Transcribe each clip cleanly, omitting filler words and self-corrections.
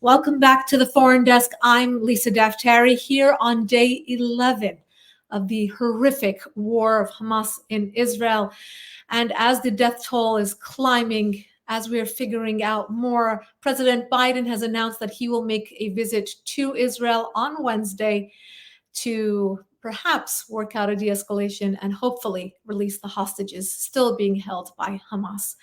Welcome back to the Foreign Desk. I'm Lisa Daftari here on day 11 of the horrific war of Hamas in Israel. And as the death toll is climbing, as we are figuring out more, President Biden has announced that he will make a visit to Israel on Wednesday to perhaps work out a de-escalation and hopefully release the hostages still being held by Hamas.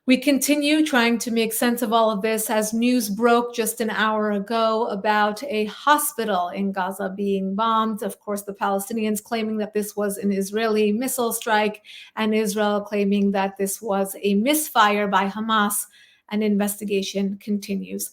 We continue trying to make sense of all of this as news broke just an hour ago about a hospital in Gaza being bombed. Of course, the Palestinians claiming that this was an Israeli missile strike, and Israel claiming that this was a misfire by Hamas. An investigation continues.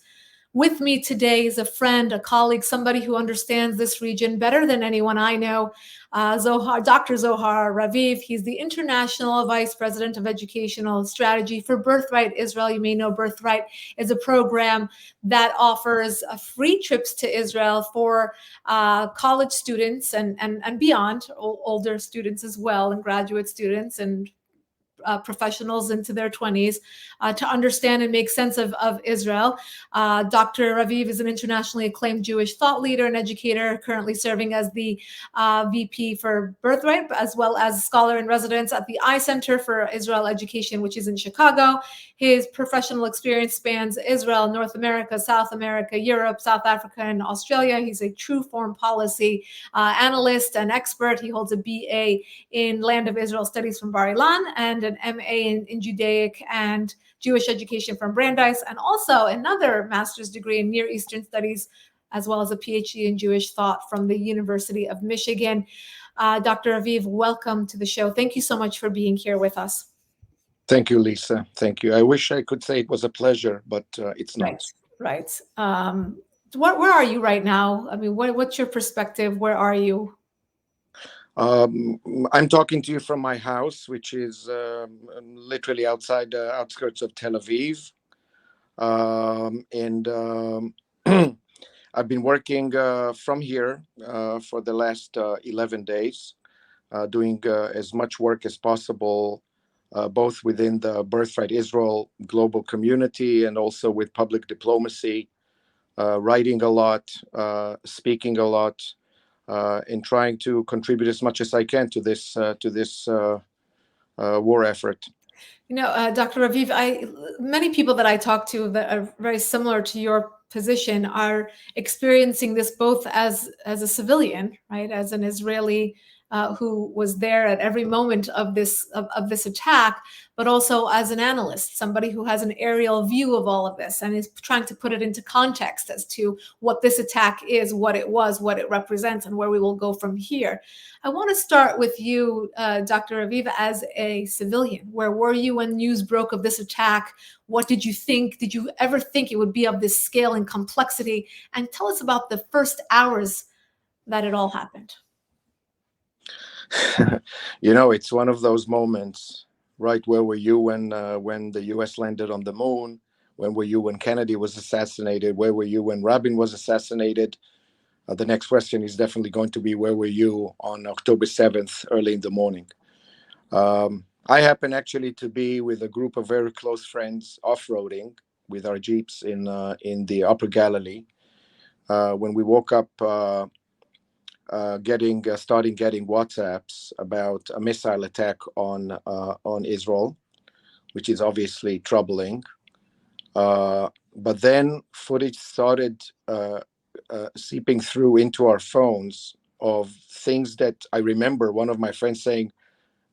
With me today is a friend, a colleague, somebody who understands this region better than anyone I know, Dr. Zohar Raviv. He's the International Vice President of Educational Strategy for Birthright Israel. You may know Birthright is a program that offers free trips to Israel for college students and beyond, older students as well, and graduate students and professionals into their 20s to understand and make sense of Israel. Dr. Raviv is an internationally acclaimed Jewish thought leader and educator, currently serving as the VP for Birthright, as well as scholar in residence at the I Center for Israel Education, which is in Chicago. His professional experience spans Israel, North America, South America, Europe, South Africa, and Australia. He's a true foreign policy analyst and expert. He holds a BA in Land of Israel Studies from Bar Ilan and an MA in Judaic and Jewish education from Brandeis, and also another master's degree in Near Eastern Studies, as well as a PhD in Jewish thought from the University of Michigan. Dr. Raviv, welcome to the show. Thank you so much for being here with us. Thank you, Lisa. Thank you. I wish I could say it was a pleasure, but it's not. Right. Where are you right now? I mean, what's your perspective? Where are you? I'm talking to you from my house, which is literally outside the outskirts of Tel Aviv. I've been working from here for the last 11 days, doing as much work as possible, both within the Birthright Israel global community and also with public diplomacy, writing a lot, speaking a lot, and trying to contribute as much as I can to this war effort. You know, Dr. Raviv, many people that I talk to that are very similar to your position are experiencing this both as a civilian, right, as an Israeli who was there at every moment of this attack, but also as an analyst, somebody who has an aerial view of all of this and is trying to put it into context as to what this attack is, what it was, what it represents, and where we will go from here. I want to start with you, Dr. Raviv, as a civilian. Where were you when news broke of this attack? What did you think? Did you ever think it would be of this scale and complexity? And tell us about the first hours that it all happened. You know, it's one of those moments, right? Where were you when the U.S. landed on the moon? Where were you when Kennedy was assassinated? Where were you when Rabin was assassinated? The next question is definitely going to be, where were you on October 7th, early in the morning? I happen actually to be with a group of very close friends off-roading with our Jeeps in the Upper Galilee. When we woke up, starting getting WhatsApps about a missile attack on Israel, which is obviously troubling. But then footage started seeping through into our phones of things that I remember one of my friends saying,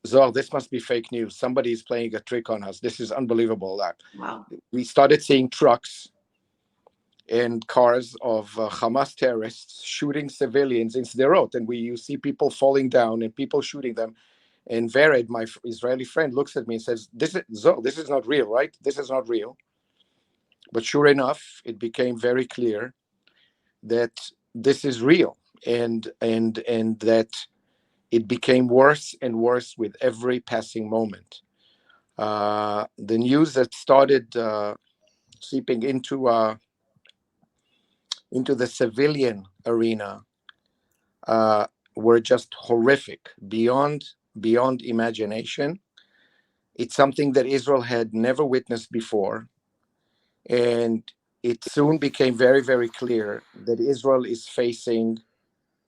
Zohar, this must be fake news. Somebody is playing a trick on us. This is unbelievable. Wow. We started seeing trucks and cars of Hamas terrorists shooting civilians in Sderot, and you see people falling down and people shooting them. And Vered, my Israeli friend, looks at me and says, this is not real, right? This is not real. But sure enough, it became very clear that this is real, and that it became worse and worse with every passing moment. The news that started seeping into the civilian arena were just horrific, beyond imagination. It's something that Israel had never witnessed before, and it soon became very, very clear that Israel is facing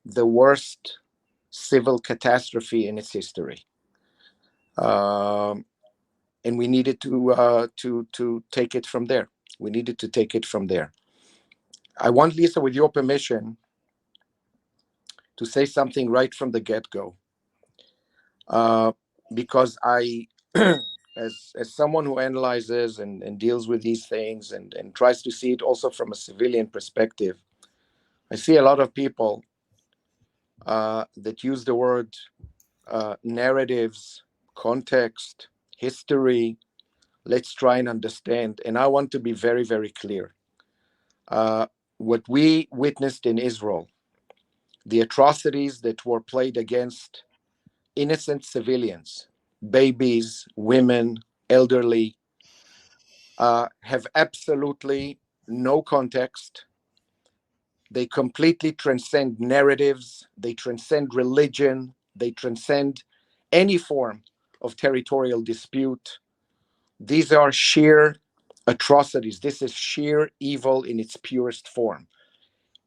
the worst civil catastrophe in its history. And we needed to take it from there. We needed to take it from there. I want, Lisa, with your permission, to say something right from the get-go, because I, as someone who analyzes and deals with these things and tries to see it also from a civilian perspective, I see a lot of people that use the word narratives, context, history. Let's try and understand. And I want to be very, very clear. What we witnessed in Israel, the atrocities that were played against innocent civilians, babies, women, elderly, have absolutely no context. They completely transcend narratives, they transcend religion, they transcend any form of territorial dispute. These are sheer atrocities. This is sheer evil in its purest form.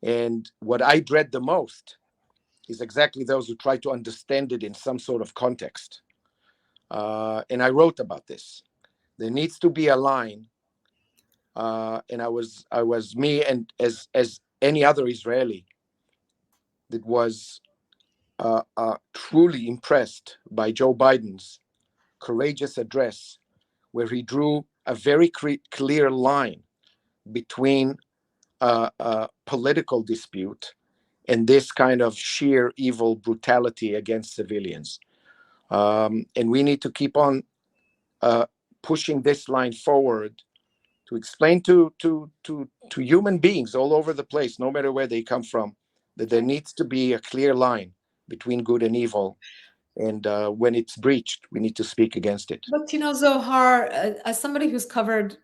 And what I dread the most is exactly those who try to understand it in some sort of context. And I wrote about this. There needs to be a line, and I was me, and as any other Israeli that was truly impressed by Joe Biden's courageous address, where he drew a very clear line between political dispute and this kind of sheer evil brutality against civilians. And we need to keep on pushing this line forward to explain to human beings all over the place, no matter where they come from, that there needs to be a clear line between good and evil. And when it's breached, we need to speak against it. But Zohar, as somebody who's covered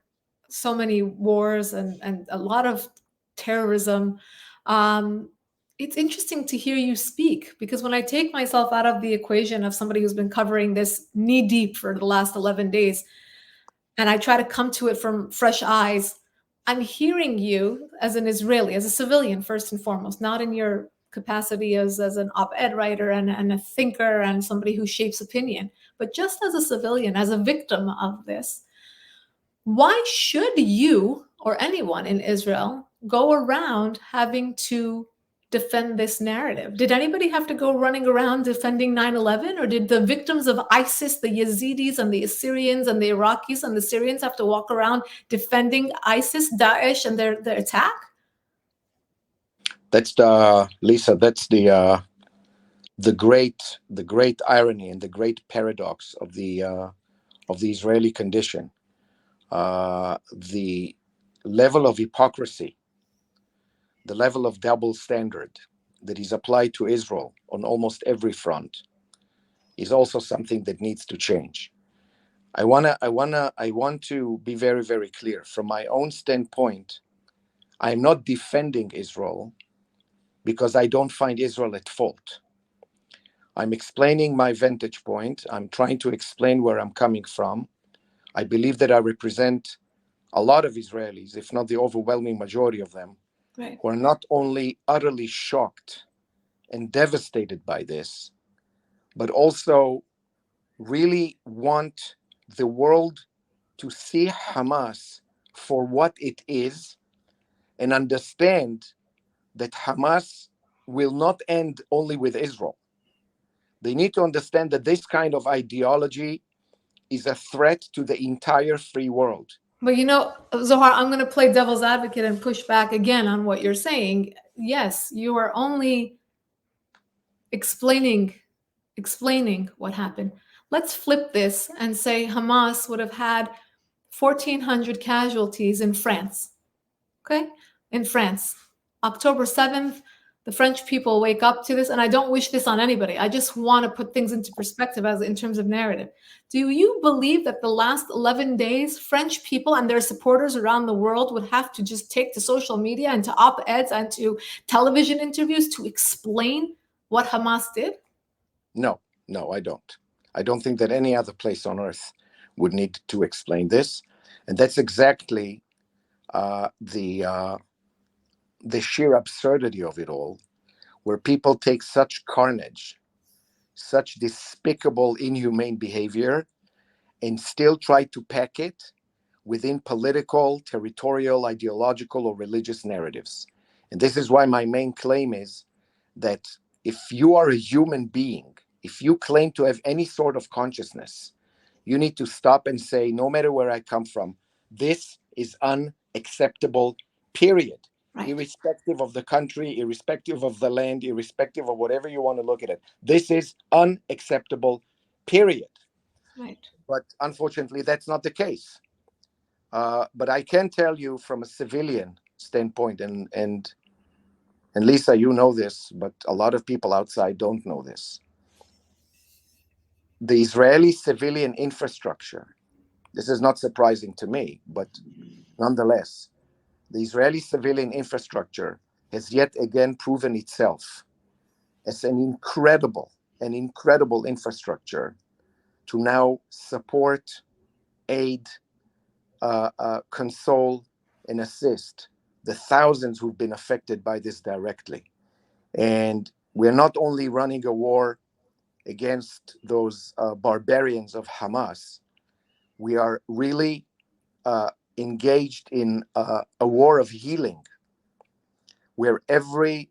so many wars and a lot of terrorism, it's interesting to hear you speak, because when I take myself out of the equation of somebody who's been covering this knee deep for the last 11 days, and I try to come to it from fresh eyes, I'm hearing you as an Israeli, as a civilian, first and foremost, not in your capacity as an op-ed writer and a thinker and somebody who shapes opinion, but just as a civilian, as a victim of this. Why should you or anyone in Israel go around having to defend this narrative? Did anybody have to go running around defending 9/11, or did the victims of ISIS, the Yazidis and the Assyrians and the Iraqis and the Syrians, have to walk around defending ISIS, Daesh, and their attack? That's Lisa. That's the great irony and the great paradox of the Israeli condition. The level of hypocrisy, the level of double standard that is applied to Israel on almost every front is also something that needs to change. I want to be very, very clear. From my own standpoint, I'm not defending Israel because I don't find Israel at fault. I'm explaining my vantage point. I'm trying to explain where I'm coming from. I believe that I represent a lot of Israelis, if not the overwhelming majority of them, Right, who are not only utterly shocked and devastated by this, but also really want the world to see Hamas for what it is and understand that Hamas will not end only with Israel. They need to understand that this kind of ideology is a threat to the entire free world. but Zohar, I'm going to play devil's advocate and push back again on what you're saying. Yes, you are only explaining what happened. Let's flip this and say Hamas would have had 1,400 casualties in France. Okay? In France. October 7th, the French people wake up to this, and I don't wish this on anybody. I just want to put things into perspective in terms of narrative. Do you believe that the last 11 days, French people and their supporters around the world would have to just take to social media and to op-eds and to television interviews to explain what Hamas did? No, I don't. I don't think that any other place on earth would need to explain this. And that's exactly the sheer absurdity of it all, where people take such carnage, such despicable, inhumane behavior, and still try to pack it within political, territorial, ideological, or religious narratives. And this is why my main claim is that if you are a human being, if you claim to have any sort of consciousness, you need to stop and say, no matter where I come from, this is unacceptable, period. Right. Irrespective of the country, irrespective of the land, irrespective of whatever you want to look at it. This is unacceptable, period. Right. But unfortunately, that's not the case. But I can tell you from a civilian standpoint, and Lisa, you know this, but a lot of people outside don't know this. The Israeli civilian infrastructure, this is not surprising to me, but nonetheless, the Israeli civilian infrastructure has yet again proven itself as an incredible infrastructure to now support, aid, console, and assist the thousands who've been affected by this directly. And we're not only running a war against those barbarians of Hamas, we are really engaged in a war of healing where every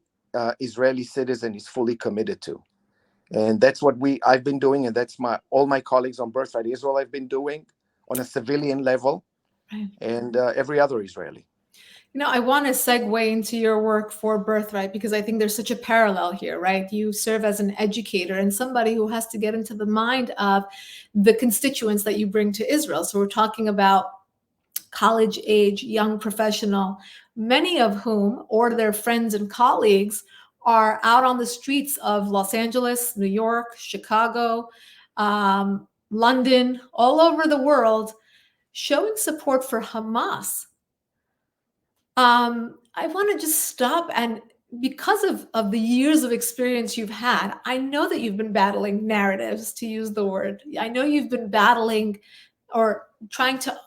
Israeli citizen is fully committed to. And that's what I've been doing, and that's all my colleagues on Birthright Israel have been doing on a civilian level, Right. and every other Israeli. I want to segue into your work for Birthright because I think there's such a parallel here, right? You serve as an educator and somebody who has to get into the mind of the constituents that you bring to Israel. So we're talking about college age young professional, many of whom or their friends and colleagues are out on the streets of Los Angeles, New York, Chicago, London, all over the world, showing support for Hamas. I want to just stop, and because of the years of experience you've had, I know that you've been battling narratives, to use the word. I know you've been battling or trying to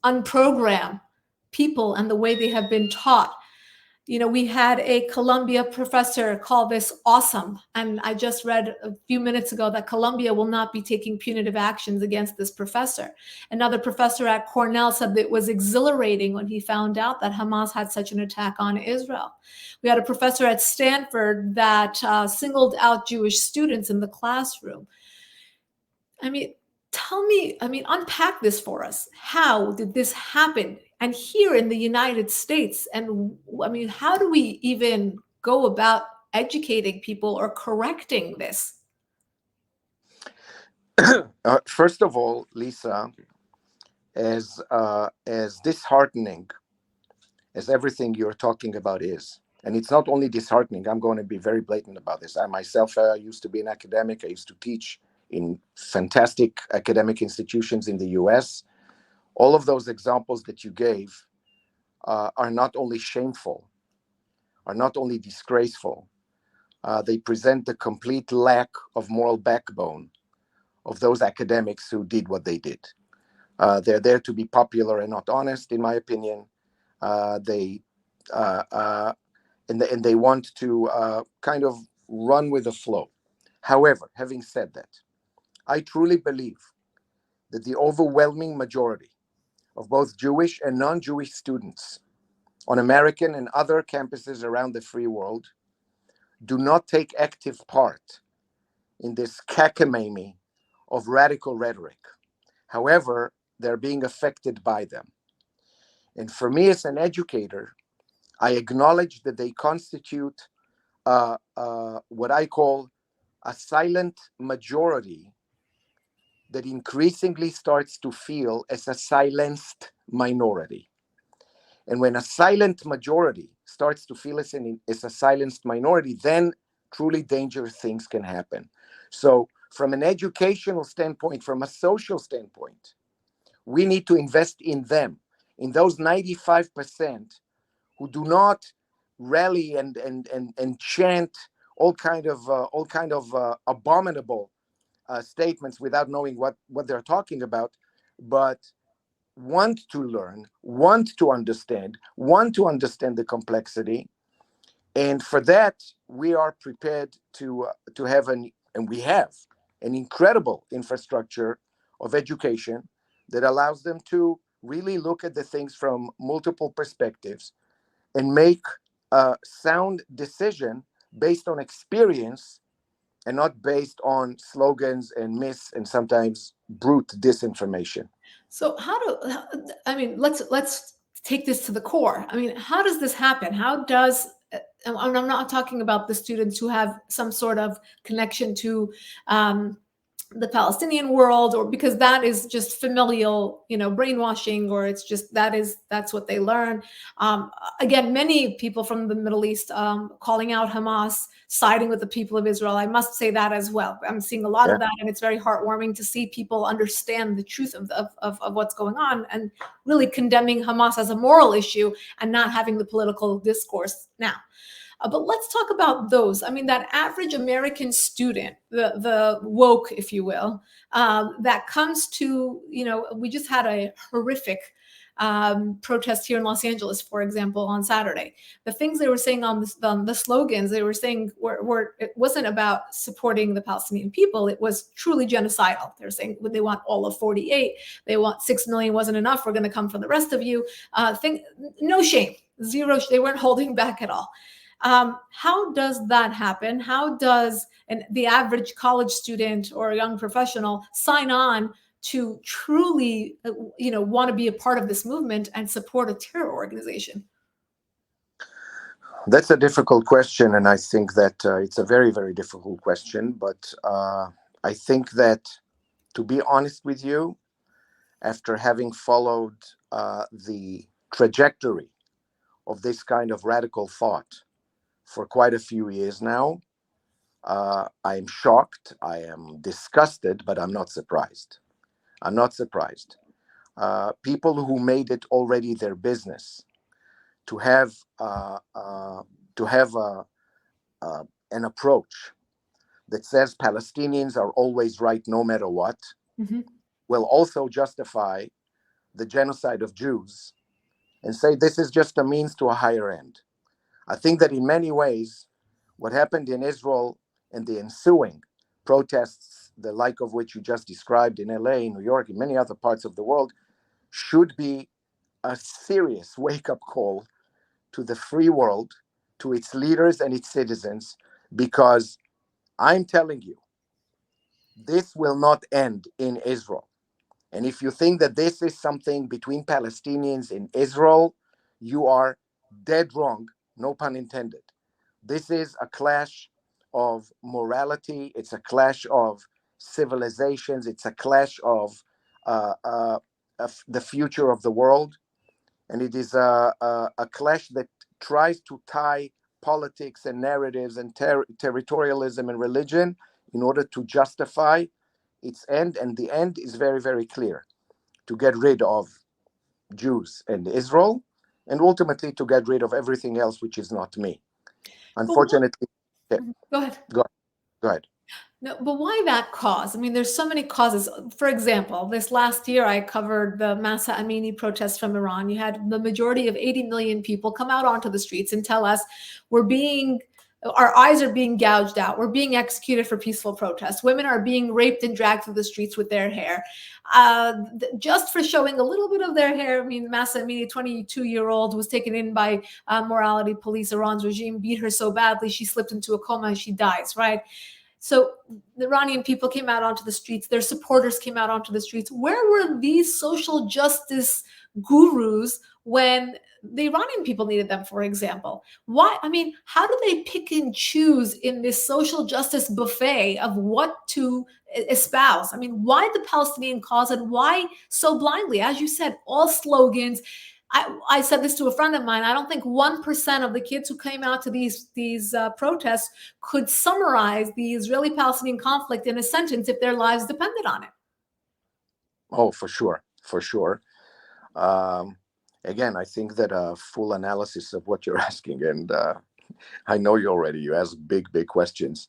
unprogram people and the way they have been taught. We had a Columbia professor call this awesome. And I just read a few minutes ago that Columbia will not be taking punitive actions against this professor. Another professor at Cornell said that it was exhilarating when he found out that Hamas had such an attack on Israel. We had a professor at Stanford that singled out Jewish students in the classroom. Unpack this for us. How did this happen? And here in the United States, and how do we even go about educating people or correcting this? First of all, Lisa, as disheartening as everything you're talking about is, and it's not only disheartening, I'm going to be very blatant about this. I myself used to be an academic. I used to teach in fantastic academic institutions in the US. All of those examples that you gave are not only shameful, are not only disgraceful, they present the complete lack of moral backbone of those academics who did what they did. They're there to be popular and not honest, in my opinion. They want to kind of run with the flow. However, having said that, I truly believe that the overwhelming majority of both Jewish and non-Jewish students on American and other campuses around the free world do not take active part in this cacamamie of radical rhetoric. However, they're being affected by them. And for me as an educator, I acknowledge that they constitute what I call a silent majority that increasingly starts to feel as a silenced minority. And when a silent majority starts to feel as a silenced minority, then truly dangerous things can happen. So from an educational standpoint, from a social standpoint, we need to invest in them, in those 95% who do not rally and chant all kind of abominable statements without knowing what they're talking about, but want to learn, want to understand the complexity. And for that, we are prepared to have and we have an incredible infrastructure of education that allows them to really look at the things from multiple perspectives and make a sound decision based on experience and not based on slogans and myths and sometimes brute disinformation. So I mean, let's take this to the core. I mean, how does this happen? How does, and I'm not talking about the students who have some sort of connection to the Palestinian world, or because that is just familial, brainwashing, or it's just that's what they learn. Again, many people from the Middle East calling out Hamas, siding with the people of Israel. I must say that as well. I'm seeing a lot of that, and it's very heartwarming to see people understand the truth of what's going on and really condemning Hamas as a moral issue and not having the political discourse now. But let's talk about those. I mean, that average American student, the woke, if you will, that comes to, we just had a horrific protest here in Los Angeles, for example, on Saturday. The things they were saying on the slogans they were saying were it wasn't about supporting the Palestinian people. It was truly genocidal. They were saying they want all of 48. They want 6 million wasn't enough. We're going to come for the rest of you. No shame, zero. They weren't holding back at all. How does that happen? How does the average college student or a young professional sign on to truly, want to be a part of this movement and support a terror organization? That's a difficult question, and I think that it's a very, very difficult question. But I think that, to be honest with you, after having followed the trajectory of this kind of radical thought for quite a few years now, I am shocked, I am disgusted, but I'm not surprised. I'm not surprised. People who made it already their business to have an approach that says Palestinians are always right no matter what, will also justify the genocide of Jews and say this is just a means to a higher end. I think that in many ways, what happened in Israel and the ensuing protests, the like of which you just described in LA, New York, and many other parts of the world, should be a serious wake-up call to the free world, to its leaders and its citizens, because I'm telling you, this will not end in Israel. And if you think that this is something between Palestinians and Israel, you are dead wrong, no pun intended. This is a clash of morality. It's a clash of civilizations. It's a clash of the future of the world. And it is a clash that tries to tie politics and narratives and territorialism and religion in order to justify its end. And the end is very, very clear: to get rid of Jews and Israel, and ultimately to get rid of everything else which is not me. Unfortunately, go ahead. Go ahead. No, but why that cause? I mean, there's so many causes. For example, this last year I covered the Masa Amini protests from Iran. You had the majority of 80 million people come out onto the streets and tell us our eyes are being gouged out. We're being executed for peaceful protests. Women are being raped and dragged through the streets with their hair. Just for showing a little bit of their hair. I mean, Masa Amini, 22-year-old, was taken in by morality police. Iran's regime beat her so badly, she slipped into a coma and she dies, right? So the Iranian people came out onto the streets. Their supporters came out onto the streets. Where were these social justice gurus when the Iranian people needed them, for example? Why? I mean, how do they pick and choose in this social justice buffet of what to espouse? I mean, why the Palestinian cause, and why so blindly? As you said, all slogans. I said this to a friend of mine. I don't think 1% of the kids who came out to these protests could summarize the Israeli-Palestinian conflict in a sentence if their lives depended on it. Oh, for sure, for sure. Again, I think that a full analysis of what you're asking, and I know you ask big questions,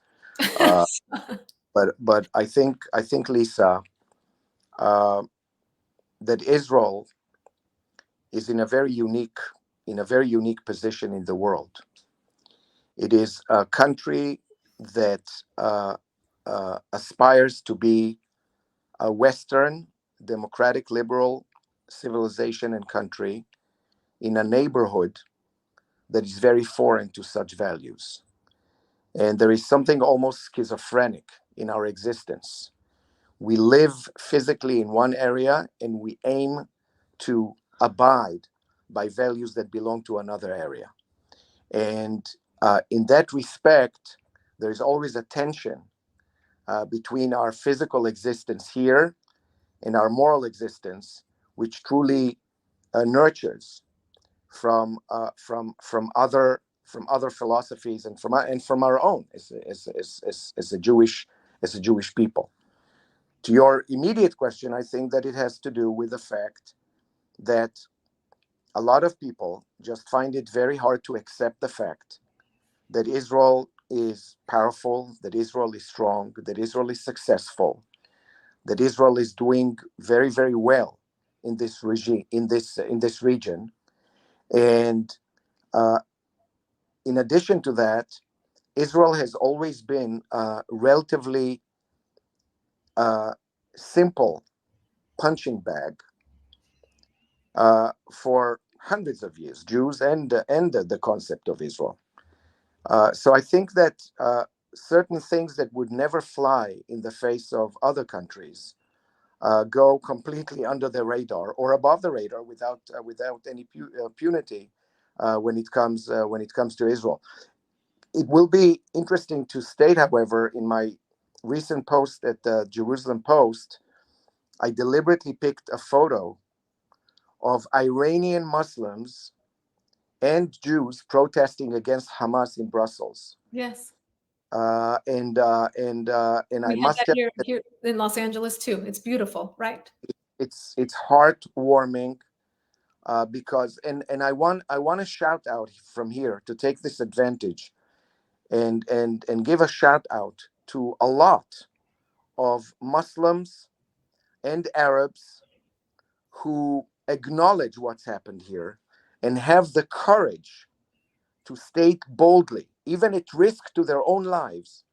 but I think Lisa, that Israel is in a very unique position in the world. It is a country that aspires to be a Western, democratic, liberal civilization and country in a neighborhood that is very foreign to such values. And there is something almost schizophrenic in our existence. We live physically in one area and we aim to abide by values that belong to another area. And in that respect, there is always a tension between our physical existence here and our moral existence, which truly nurtures from other philosophies and from our own as a Jewish people. To your immediate question, I think that it has to do with the fact that a lot of people just find it very hard to accept the fact that Israel is powerful, that Israel is strong, that Israel is successful, that Israel is doing very, very well in this regime, in this region. And in addition to that, Israel has always been a relatively simple punching bag for hundreds of years, Jews and the concept of Israel. So I think that certain things that would never fly in the face of other countries go completely under the radar or above the radar without any punity when it comes to Israel. It will be interesting to state, however, in my recent post at the Jerusalem Post, I deliberately picked a photo of Iranian Muslims and Jews protesting against Hamas in Brussels. Yes. And I must that here in Los Angeles too. It's beautiful, right? It's heartwarming because I want to shout out from here to take this advantage and give a shout out to a lot of Muslims and Arabs who acknowledge what's happened here and have the courage to state boldly, even at risk to their own lives,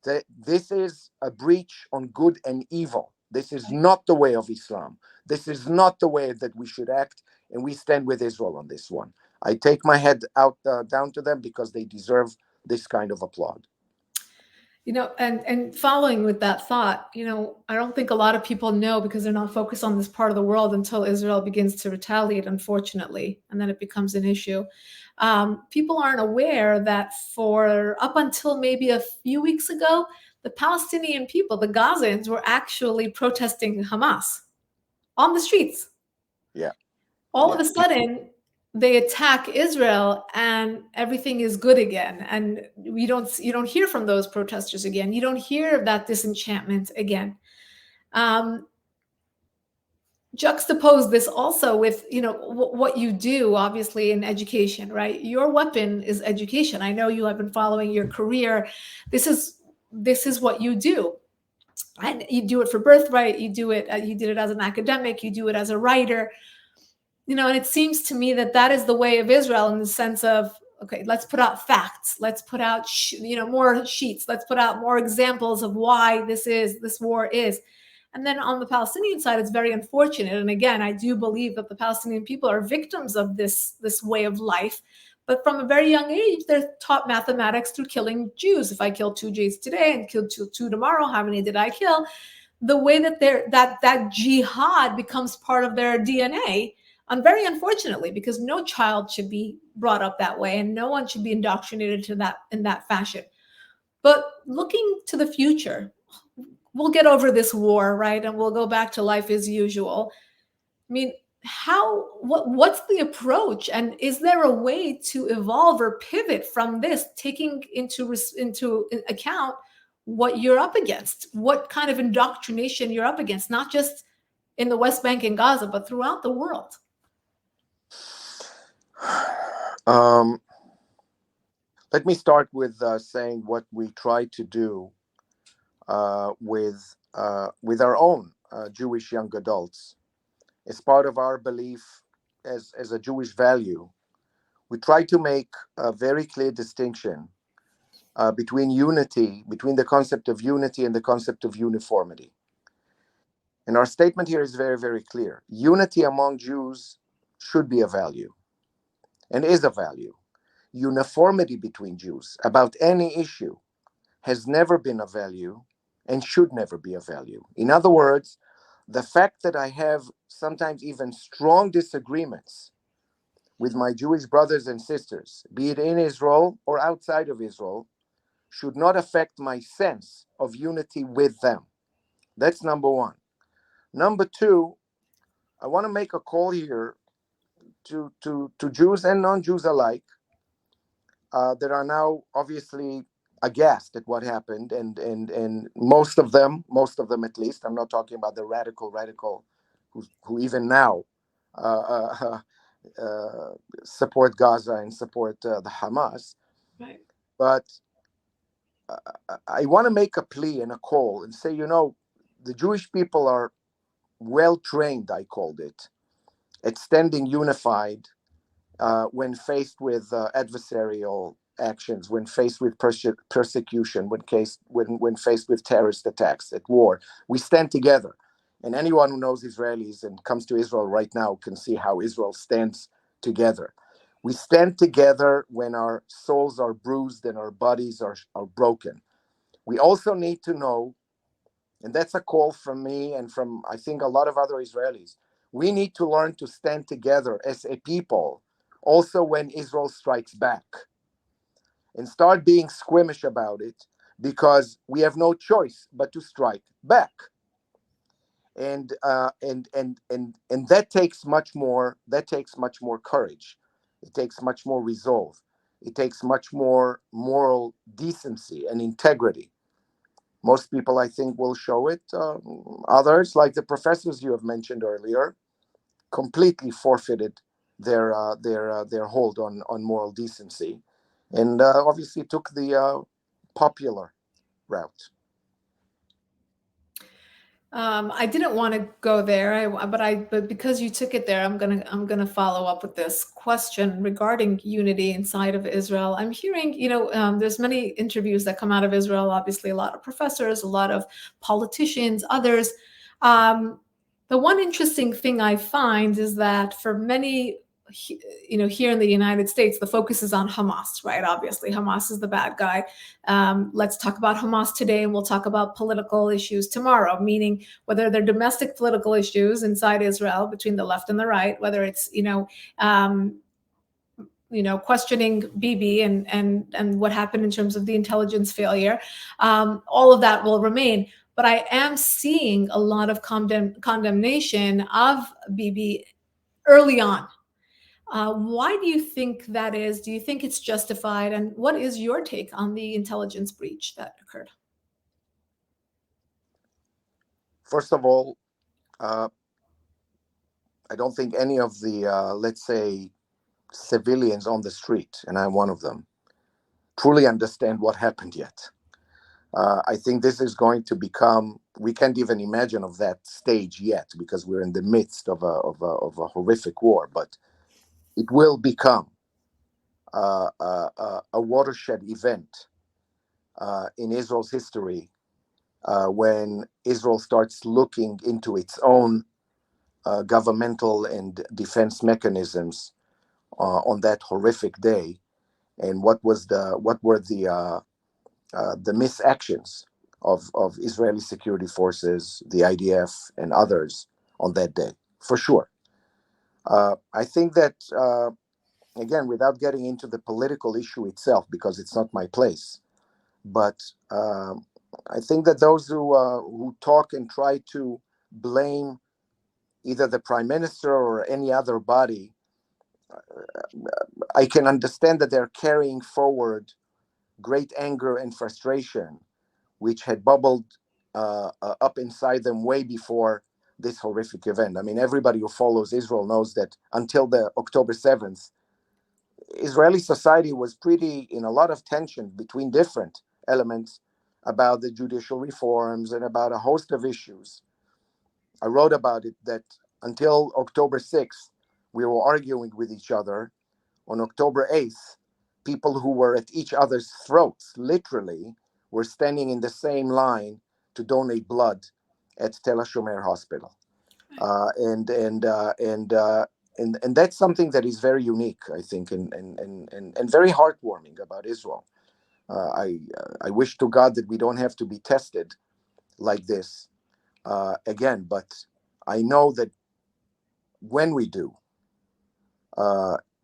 that this is a breach on good and evil. This is not the way of Islam. This is not the way that we should act, and we stand with Israel on this one. I take my head out down to them because they deserve this kind of applaud. And following with that thought, I don't think a lot of people know because they're not focused on this part of the world until Israel begins to retaliate, unfortunately, and then it becomes an issue. People aren't aware that for up until maybe a few weeks ago, the Palestinian people, the Gazans, were actually protesting Hamas on the streets. Yeah. All of a sudden, they attack Israel and everything is good again. And you don't hear from those protesters again. You don't hear of that disenchantment again. Juxtapose this also with, what you do, obviously, in education, right? Your weapon is education. I know you have been following your career. This is what you do. And you do it for Birthright. You did it as an academic. You do it as a writer. And it seems to me that is the way of Israel in the sense of, okay, let's put out facts. Let's put out, more sheets. Let's put out more examples of why this war is. And then on the Palestinian side, it's very unfortunate. And again, I do believe that the Palestinian people are victims of this way of life. But from a very young age, they're taught mathematics through killing Jews. If I kill 2 Jews today and kill two tomorrow, how many did I kill? The way that that jihad becomes part of their DNA. And very unfortunately, because no child should be brought up that way and no one should be indoctrinated in that fashion. But looking to the future, we'll get over this war, right? And we'll go back to life as usual. I mean, what's the approach? And is there a way to evolve or pivot from this, taking into account what you're up against, what kind of indoctrination you're up against, not just in the West Bank and Gaza, but throughout the world? Let me start with saying what we try to do with our own Jewish young adults as part of our belief as a Jewish value, we try to make a very clear distinction between the concept of unity and the concept of uniformity. And our statement here is very, very clear. Unity among Jews should be a value and is a value. Uniformity between Jews about any issue has never been a value and should never be a value. In other words, the fact that I have sometimes even strong disagreements with my Jewish brothers and sisters, be it in Israel or outside of Israel, should not affect my sense of unity with them. That's number one. Number two, I want to make a call here to Jews and non-Jews alike that are now obviously aghast at what happened, and most of them at least. I'm not talking about the radical who even now uh, support Gaza and support the Hamas. Right. But I want to make a plea and a call and say, the Jewish people are well trained, I called it, at standing unified when faced with adversarial actions, when faced with persecution, when faced with terrorist attacks at war. We stand together. And anyone who knows Israelis and comes to Israel right now can see how Israel stands together. We stand together when our souls are bruised and our bodies are broken. We also need to know, and that's a call from me and from, I think, a lot of other Israelis, we need to learn to stand together as a people, also when Israel strikes back, and start being squeamish about it, because we have no choice but to strike back. And that takes much more. That takes much more courage. It takes much more resolve. It takes much more moral decency and integrity. Most people, I think, will show it. Others, like the professors you have mentioned earlier, completely forfeited their hold on moral decency, and obviously took the popular route. I didn't want to go there, but because you took it there, I'm gonna follow up with this question regarding unity inside of Israel. I'm hearing, there's many interviews that come out of Israel. Obviously, a lot of professors, a lot of politicians, others. The one interesting thing I find is that for many, here in the United States, the focus is on Hamas, right? Obviously, Hamas is the bad guy. Let's talk about Hamas today, and we'll talk about political issues tomorrow, meaning whether they're domestic political issues inside Israel between the left and the right, whether it's, questioning Bibi and what happened in terms of the intelligence failure. All of that will remain. But I am seeing a lot of condemnation of Bibi early on. Why do you think that is? Do you think it's justified? And what is your take on the intelligence breach that occurred? First of all, I don't think any of the, let's say, civilians on the street, and I'm one of them, truly understand what happened yet. I think this is going to become, we can't even imagine of that stage yet, because we're in the midst of a horrific war, but it will become a watershed event in Israel's history when Israel starts looking into its own governmental and defense mechanisms on that horrific day, and what were the misactions of Israeli security forces, the IDF, and others on that day, for sure. I think that, again, without getting into the political issue itself, because it's not my place, but I think that those who talk and try to blame either the prime minister or any other body, I can understand that they're carrying forward great anger and frustration, which had bubbled up inside them way before this horrific event. I mean, everybody who follows Israel knows that until the October 7th, Israeli society was pretty in a lot of tension between different elements about the judicial reforms and about a host of issues. I wrote about it that until October 6th, we were arguing with each other. On October 8th, people who were at each other's throats, literally, were standing in the same line to donate blood at Tel HaShomer Hospital. And that's something that is very unique, I think, and very heartwarming about Israel. I wish to God that we don't have to be tested like this again, but I know that when we do,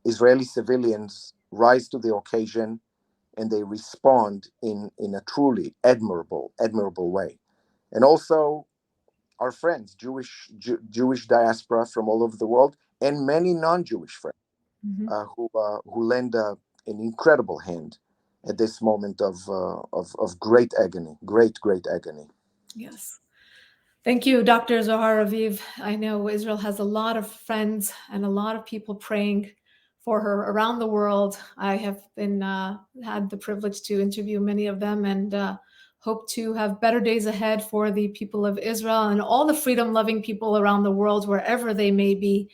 Israeli civilians rise to the occasion and they respond in a truly admirable way. And also our friends, Jewish diaspora from all over the world, and many non-Jewish friends who lend an incredible hand at this moment of great agony, great agony. Yes. Thank you, Dr. Zohar Raviv. I know Israel has a lot of friends and a lot of people praying for her around the world. I have been had the privilege to interview many of them, and hope to have better days ahead for the people of Israel and all the freedom-loving people around the world, wherever they may be.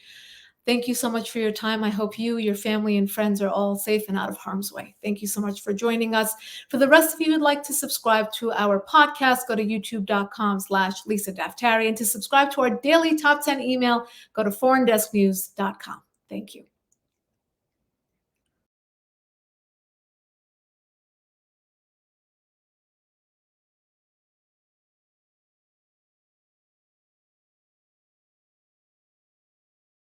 Thank you so much for your time. I hope you, your family, and friends are all safe and out of harm's way. Thank you so much for joining us. For the rest of you who'd like to subscribe to our podcast, go to youtube.com/Lisa Daftari. And to subscribe to our daily top 10 email, go to foreigndesknews.com. Thank you.